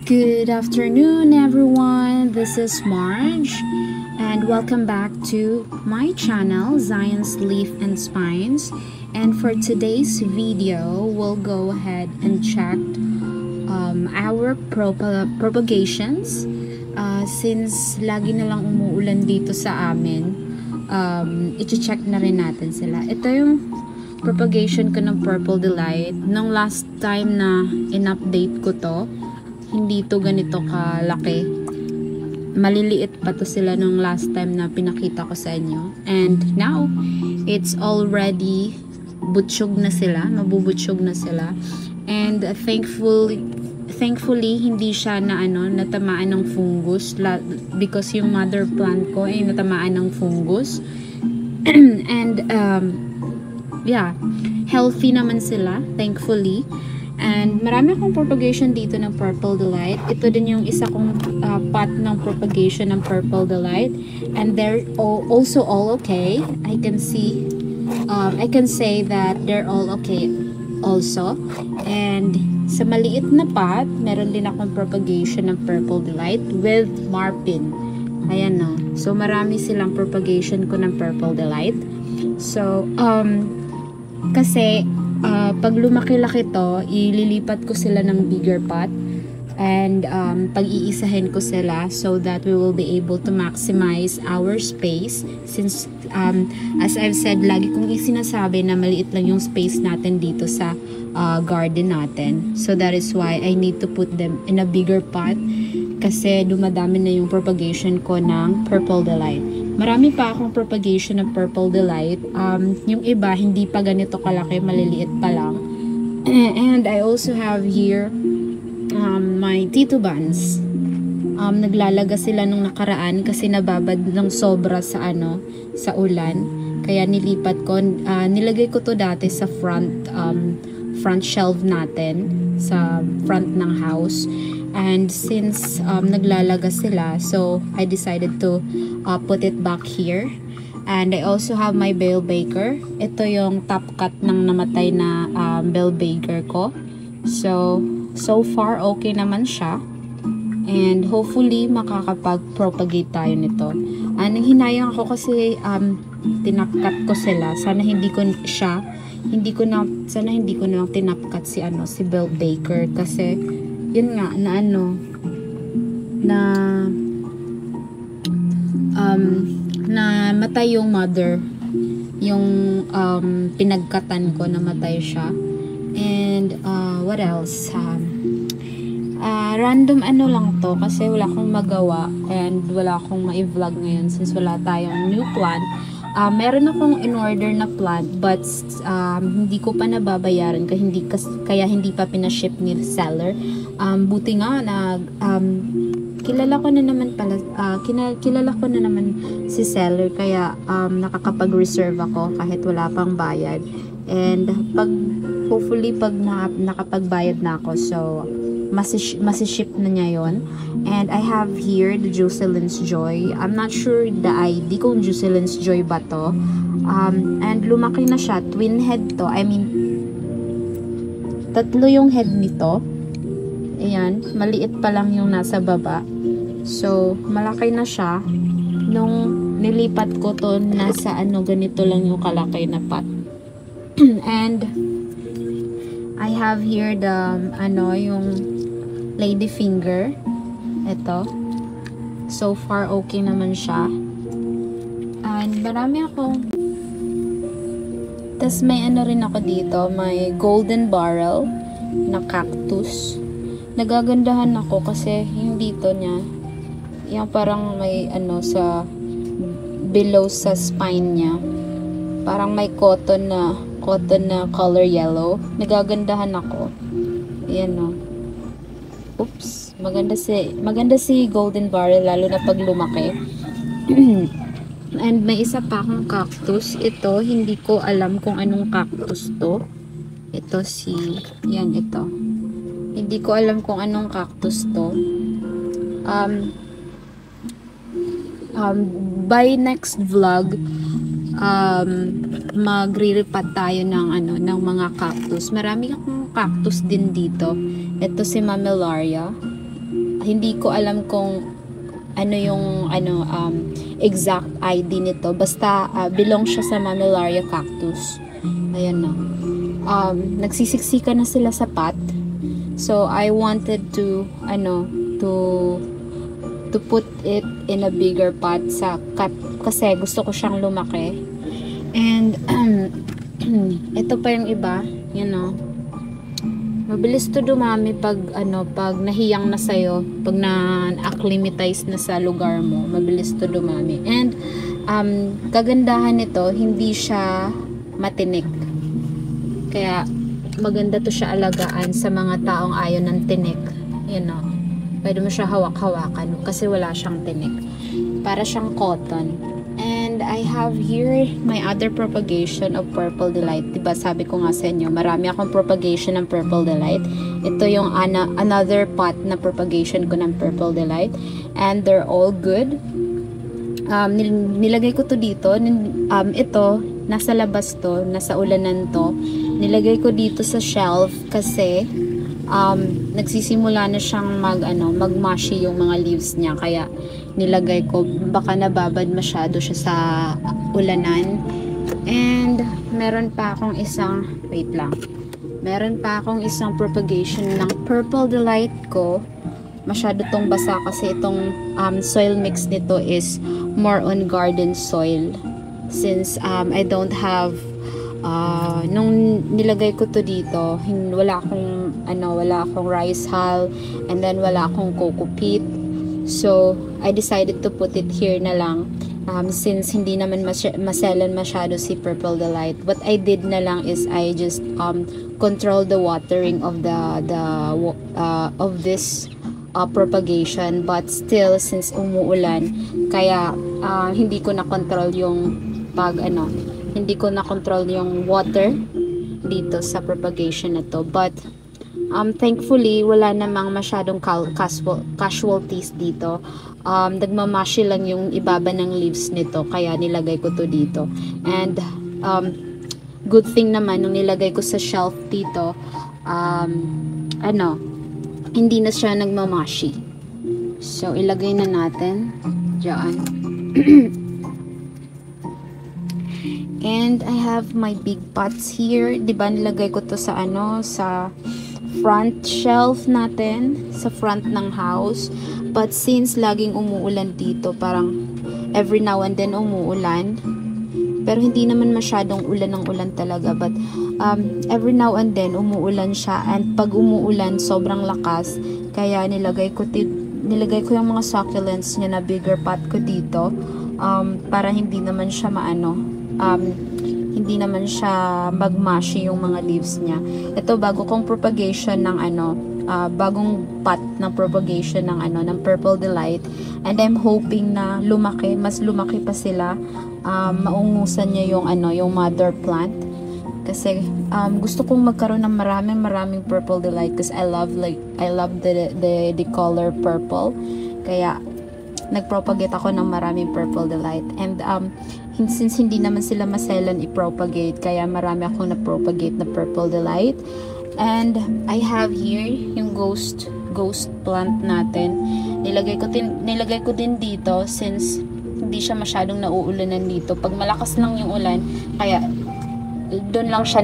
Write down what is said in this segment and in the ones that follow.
Good afternoon, everyone. This is Marge, and welcome back to my channel, Zion's Leaf and Spines. And for today's video, we'll go ahead and check our propagations. Since lagi na lang umuulan dito sa amin, i-check na rin natin sila. Ito yung propagation ko ng Purple Delight. Nung last time na in-update ko to, hindi to ganito kalaki. Maliliit pa to sila nung last time na pinakita ko sa inyo. And now, it's already butsyog na sila. Mabubutsyog na sila. And thankfully hindi siya natamaan ng fungus. Because yung mother plant ko ay natamaan ng fungus. And, yeah, healthy naman sila, thankfully. And marami akong propagation dito ng Purple Delight. Ito din yung isa kong pot ng propagation ng Purple Delight. And they're also all okay. I can say that they're all okay also. And sa maliit na pot, meron din akong propagation ng Purple Delight with Marpin. Ayan no. So marami silang propagation ko ng Purple Delight. So, kasi pag lumaki-laki to, ililipat ko sila ng bigger pot and pag-iisahin ko sila so that we will be able to maximize our space since as I've said, lagi kong isinasabi na maliit lang yung space natin dito sa garden natin. So that is why I need to put them in a bigger pot kasi dumadami na yung propagation ko ng Purple Delight. Marami pa akong propagation ng Purple Delight. Yung iba, hindi pa ganito kalaki, maliliit pa lang. And I also have here my titubans. Naglalaga sila nung nakaraan kasi nababad ng sobra sa ulan. Kaya nilipat ko. Nilagay ko to dati sa front shelf natin, sa front ng house. And since naglalaga sila, so I decided to put it back here. And I also have my bell baker. Ito yung top cut ng namatay na bell baker ko. So far okay naman siya. And hopefully makakapag-propagate tayo nito. Nanghinayang ako kasi tinapkat ko sila. Sana hindi ko na tinapkat si bell baker kasi yun nga na matay yung mother, yung pinagkatan ko, namatay siya. And what else, random lang to kasi wala akong magawa and wala akong ma-vlog ngayon since wala tayong new plant. Meron akong in-order na plant but hindi ko pa nababayaran kaya hindi pa pinaship ni seller. Buti nga na kilala ko na naman si seller kaya nakakapag-reserve ako kahit wala pang bayad. And hopefully pag nakapagbayad na ako, so masiship na niya yon. And I have here the Jocelyn's Joy. I'm not sure the ID kung Jocelyn's Joy ba to. And lumaki na siya. Twin head to. I mean, tatlo yung head nito. Ayan. Maliit pa lang yung nasa baba. So, malaki na siya. Nung nilipat ko to, nasa ganito lang yung kalaki na pot. And I have here the yung lady finger. Ito. So far okay naman siya. And marami akong tas may rin ako dito, may golden barrel na cactus. Nagagandahan ako kasi yung dito niya, yung parang may sa below sa spine niya, parang may cotton na color yellow. Nagagandahan ako. Ayan Oops. Maganda si golden barrel lalo na pag lumaki. And may isa pa akong cactus. Ito, hindi ko alam kung anong cactus to. Ito ito. Hindi ko alam kung anong cactus to. By next vlog, magre-repot tayo ng mga cactus. Marami akong cactus din dito. Ito si Mammillaria. hindi ko alam kung ano yung exact ID nito. Basta belong siya sa Mammillaria cactus. Ayan na. Nagsisiksika na sila sa pot. So I wanted to to put it in a bigger pot kasi gusto ko siyang lumaki. And ito pa yung iba, mabilis to dumami pag pag nahiyang na sa'yo, pag na-acclimatize na sa lugar mo, mabilis to dumami. And kagandahan nito, hindi siya matinik. Kaya maganda to siya alagaan sa mga taong ayaw ng tinik. Pwede mo siya hawak-hawakan kasi wala siyang tinik. Para siyang cotton. And I have here my other propagation of Purple Delight. Diba sabi ko nga sa inyo, marami akong propagation ng Purple Delight. Ito yung another pot na propagation ko ng Purple Delight. And they're all good. Nilagay ko to dito. Ito, nasa labas to, nasa ulanan to. Nilagay ko dito sa shelf kasi nagsisimula na siyang magmushy yung mga leaves niya. Kaya nilagay ko, baka nababad masyado siya sa ulanan. And meron pa akong isang propagation ng Purple Delight ko. Masyado tong basa kasi itong soil mix nito is more on garden soil. Since I don't have nung nilagay ko to dito, wala akong rice hull, and then wala akong coco peat. So I decided to put it here na lang, since hindi naman maselan masyado si Purple Delight. What I did na lang is I just control the watering of this propagation, but still since umuulan, kaya hindi ko na control yung hindi ko na control yung water dito sa propagation na to. But thankfully wala namang masyadong casualties dito. Nagmamashi lang yung ibaba ng leaves nito, kaya nilagay ko to dito. And good thing naman nung nilagay ko sa shelf dito, hindi na siya nagmamashi. So ilagay na natin diyan. And I have my big pots here. Diba nilagay ko to sa sa front shelf natin, sa front ng house. But since laging umuulan dito, parang every now and then umuulan. Pero hindi naman masyadong ulan ng ulan talaga. But every now and then umuulan siya. And pag umuulan, sobrang lakas. Kaya nilagay ko yung mga succulents niya na bigger pot ko dito. Para hindi naman siya hindi naman siya magmushy yung mga leaves niya. Ito bago kong propagation ng bagong pot ng propagation ng Purple Delight, and I'm hoping na mas lumaki pa sila. Maungusan niya yung mother plant, kasi gusto kong magkaroon ng maraming Purple Delight kasi I love the color purple. Kaya nagpropagate ako ng maraming Purple Delight. And since hindi naman sila maselan i-propagate, kaya marami akong na-propagate na Purple Delight. And I have here yung ghost plant natin. Nilagay ko din dito since hindi siya masyadong nauulanan dito. Pag malakas lang yung ulan, kaya doon lang siya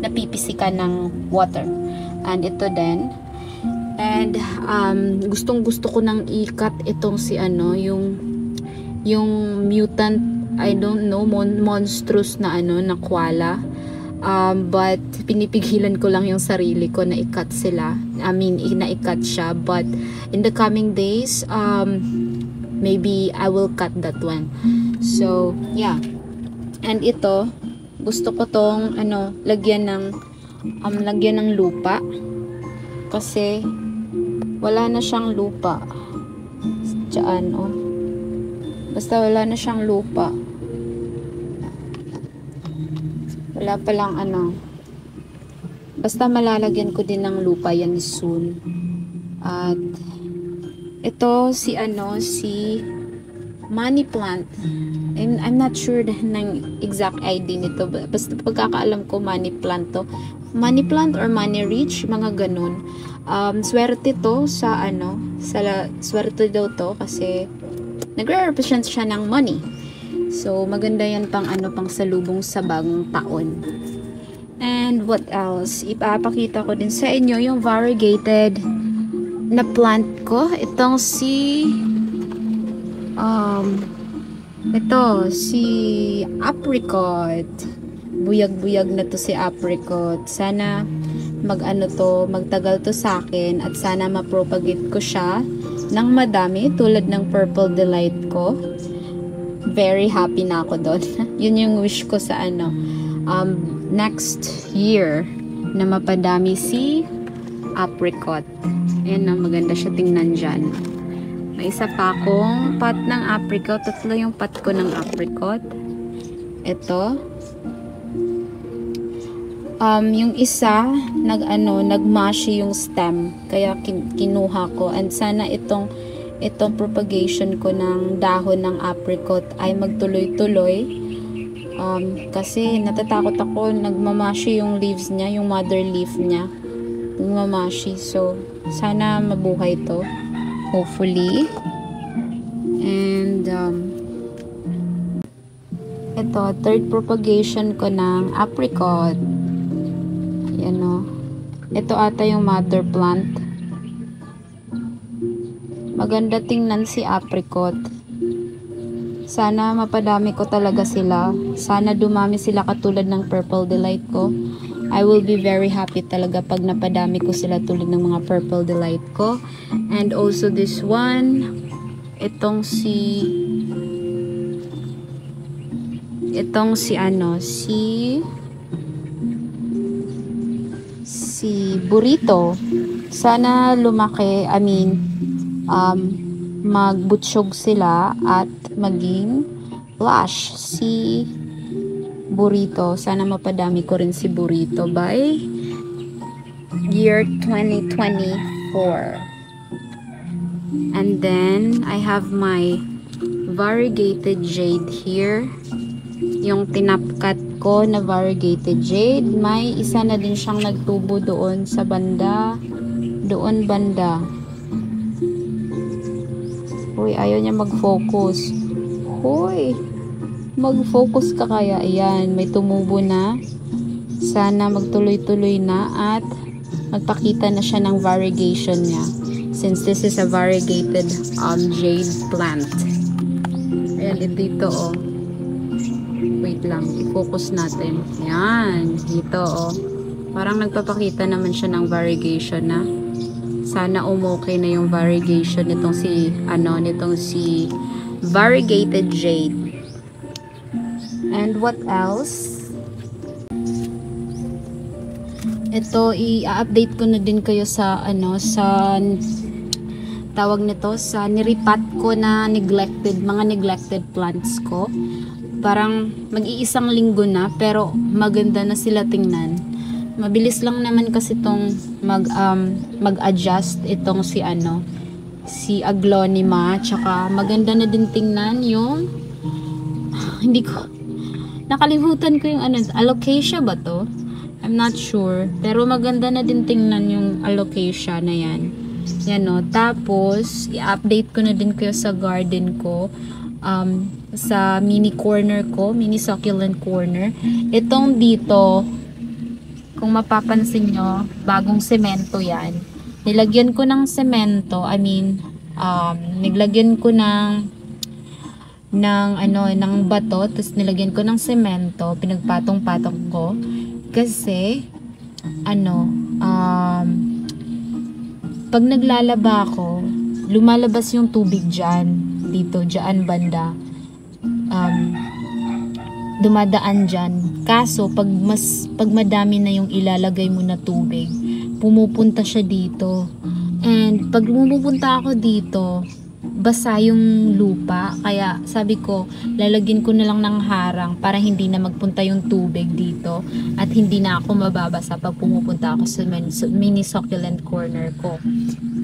napipisikan ng water. And ito din. And gustong-gusto ko nang i-cut itong yung mutant, I don't know, monstrous na na koala. But pinipigilan ko lang yung sarili ko na i-cut sila. Na i-cut siya. But in the coming days, maybe I will cut that one. So, yeah. And ito, gusto ko tong lagyan ng lupa. Kasi wala na siyang lupa. Diyan, basta wala na siyang lupa. Wala pa lang basta malalagyan ko din ng lupa yan soon. At ito si money plant. I'm not sure ng exact ID nito. Basta pagkakaalam ko money plant to. money plant or money rich, mga ganun. Swerte to sa swerte daw to kasi nagre-represent siya ng money. So, maganda yan pang pang salubong sa bagong taon. And what else? Ipapakita ko din sa inyo yung variegated na plant ko. Itong si apricot. Buyag-buyag na to si apricot. Sana magtagal to sa akin at sana mapropagate ko siya ng madami tulad ng Purple Delight ko. Very happy na ako doon. Yun yung wish ko sa next year na mapadami si apricot. Ayan na, maganda siya tingnan dyan. May isa pa akong pot ng apricot. 3 yung pot ko ng apricot. Ito. Yung isa, nagmashi yung stem. Kaya kinuha ko. And sana itong propagation ko ng dahon ng apricot ay magtuloy-tuloy. Kasi natatakot ako, nagmamashi yung leaves niya, yung mother leaf niya. Nagmamashi. So, sana mabuhay to. Hopefully. And, ito, third propagation ko ng apricot. Ayan o. Ito ata yung mother plant. Maganda tingnan si apricot. Sana mapadami ko talaga sila. Sana dumami sila katulad ng Purple Delight ko. I will be very happy talaga pag napadami ko sila tulad ng mga Purple Delight ko. And also this one. Itong si burrito. Sana lumaki, magbutsyog sila at maging lush si burrito. Sana mapadami ko rin si burrito by year 2024. And then I have my variegated jade here. Yung tinapkat ko na variegated jade, may isa na din siyang nagtubo doon sa banda. Doon banda. Uy, ayaw niya mag-focus. Uy, mag-focus ka kaya. Ayan, may tumubo na. Sana magtuloy-tuloy na at magpakita na siya ng variegation niya. Since this is a variegated jade plant. Ayan, dito oh. Wait lang, i-focus natin. Ayan, dito oh. Parang nagpapakita naman siya ng variegation na. Sana umokay na yung variegation nitong si variegated jade. And what else? Ito, i-update ko na din kayo sa tawag nito, sa niripat ko na mga neglected plants ko. Parang mag-iisang linggo na pero maganda na sila tingnan. Mabilis lang naman kasi itong mag-adjust itong si aglonema, tsaka maganda na din tingnan yung hindi ko nakalimutan ko yung alocasia ba to? I'm not sure, pero maganda na din tingnan yung alocasia na yan. Yan o. Tapos i-update ko na din kayo sa garden ko, sa mini corner ko, mini succulent corner. Itong dito, kung mapapansin nyo, bagong semento yan. Nilagyan ko ng semento, nilagyan ko ng bato, tapos nilagyan ko ng semento, pinagpatong-patong ko. Kasi, pag naglalaba ako, lumalabas yung tubig dyan, dyan banda. Dumadaan dyan. Kaso, pag madami na yung ilalagay mo na tubig, pumupunta siya dito. And pag pumupunta ako dito, basa yung lupa. Kaya sabi ko, lalagyan ko na lang ng harang para hindi na magpunta yung tubig dito. At hindi na ako mababasa pag pumupunta ako sa mini succulent corner ko.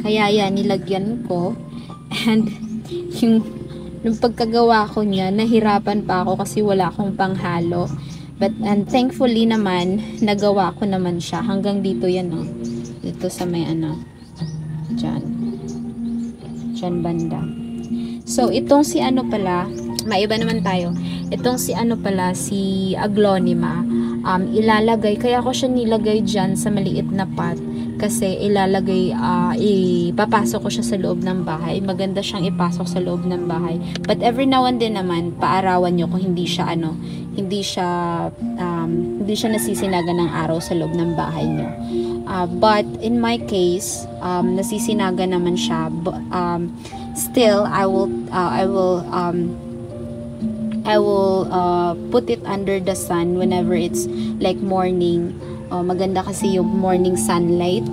Kaya yan, nilagyan ko. And nung pagkagawa ko niya, nahirapan pa ako kasi wala akong panghalo. And thankfully naman, nagawa ko naman siya. Hanggang dito yan, oh. Dito sa may ano. Diyan. Diyan banda. So, itong si ano pala, maiba naman tayo. Itong si ano pala, si Aglonema, ilalagay, kaya ko siya nilagay dyan sa maliit na pot. Kasi ilalagay, ipapasok ko siya sa loob ng bahay. Maganda siyang ipasok sa loob ng bahay. But every now and then naman, paarawan nyo kung hindi siya hindi siya nasisinaga ng araw sa loob ng bahay nyo. But in my case, nasisinaga naman siya. Still, I will put it under the sun whenever it's like morning. Maganda kasi yung morning sunlight.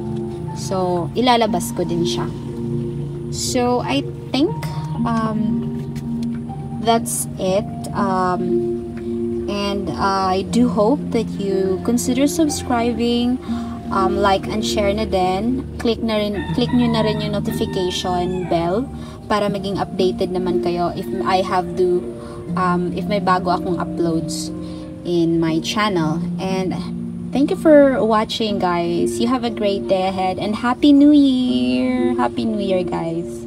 So, ilalabas ko din siya. So, I think that's it. And I do hope that you consider subscribing, like and share na din. Click nyo na rin yung notification bell para maging updated naman kayo if if may bago akong uploads in my channel. And thank you for watching, guys. You have a great day ahead and Happy New Year! Happy New Year, guys!